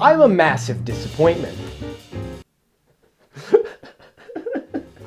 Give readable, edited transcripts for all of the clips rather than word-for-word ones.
I'm a massive disappointment.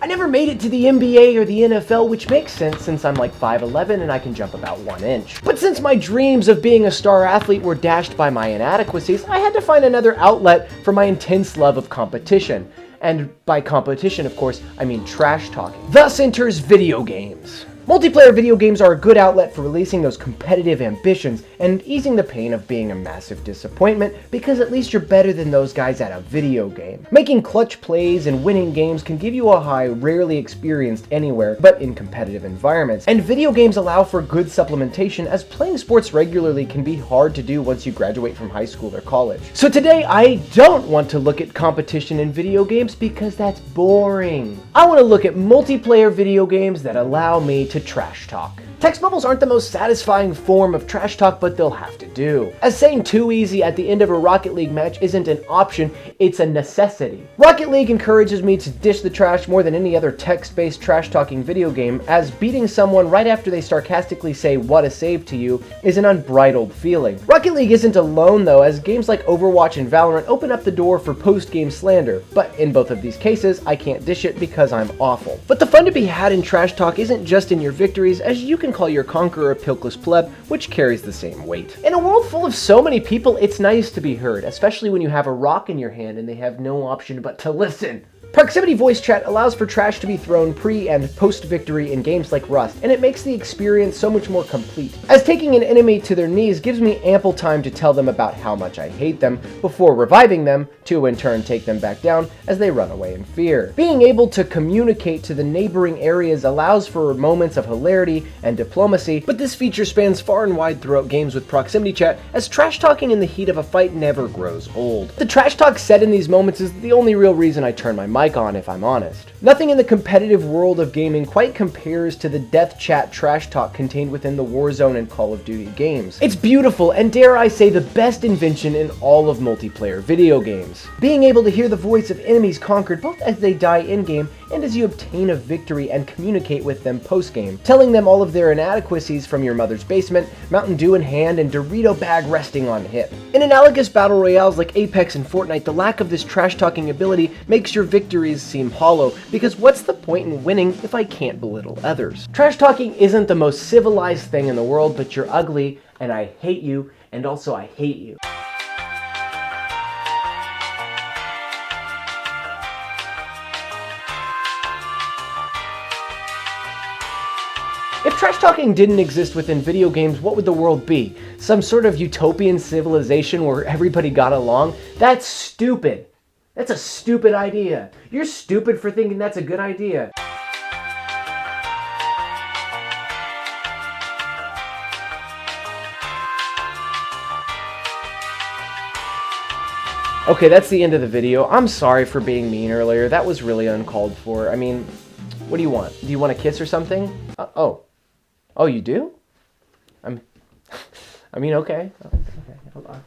I never made it to the NBA or the NFL, which makes sense since I'm like 5'11" and I can jump about 1 inch. But since my dreams of being a star athlete were dashed by my inadequacies, I had to find another outlet for my intense love of competition. And by competition, of course, I mean trash talking. Thus enters video games. Multiplayer video games are a good outlet for releasing those competitive ambitions and easing the pain of being a massive disappointment, because at least you're better than those guys at a video game. Making clutch plays and winning games can give you a high rarely experienced anywhere but in competitive environments. And video games allow for good supplementation, as playing sports regularly can be hard to do once you graduate from high school or college. So today I don't want to look at competition in video games because that's boring. I want to look at multiplayer video games that allow me to trash talk. Text bubbles aren't the most satisfying form of trash talk, but they'll have to do. As saying too easy at the end of a Rocket League match isn't an option, it's a necessity. Rocket League encourages me to dish the trash more than any other text-based trash talking video game, as beating someone right after they sarcastically say "what a save" to you is an unbridled feeling. Rocket League isn't alone though, as games like Overwatch and Valorant open up the door for post-game slander, but in both of these cases, I can't dish it because I'm awful. But the fun to be had in trash talk isn't just in your victories, as you can call your conqueror a pilkless pleb, which carries the same weight. In a world full of so many people, it's nice to be heard, especially when you have a rock in your hand and they have no option but to listen. Proximity voice chat allows for trash to be thrown pre- and post-victory in games like Rust, and it makes the experience so much more complete, as taking an enemy to their knees gives me ample time to tell them about how much I hate them, before reviving them, to in turn take them back down as they run away in fear. Being able to communicate to the neighboring areas allows for moments of hilarity and diplomacy, but this feature spans far and wide throughout games with proximity chat, as trash talking in the heat of a fight never grows old. The trash talk said in these moments is the only real reason I turn my mic on, if I'm honest. Nothing in the competitive world of gaming quite compares to the death chat trash talk contained within the Warzone and Call of Duty games. It's beautiful, and dare I say the best invention in all of multiplayer video games. Being able to hear the voice of enemies conquered both as they die in-game and as you obtain a victory and communicate with them post-game, telling them all of their inadequacies from your mother's basement, Mountain Dew in hand, and Dorito bag resting on hip. In analogous battle royales like Apex and Fortnite, the lack of this trash-talking ability makes your victories seem hollow, because what's the point in winning if I can't belittle others? Trash-talking isn't the most civilized thing in the world, but you're ugly, and I hate you, and also I hate you. If trash talking didn't exist within video games, what would the world be? Some sort of utopian civilization where everybody got along? That's stupid. That's a stupid idea. You're stupid for thinking that's a good idea. Okay, that's the end of the video. I'm sorry for being mean earlier. That was really uncalled for. I mean, what do you want? Do you want a kiss or something? Oh, you do? I mean, okay. Okay.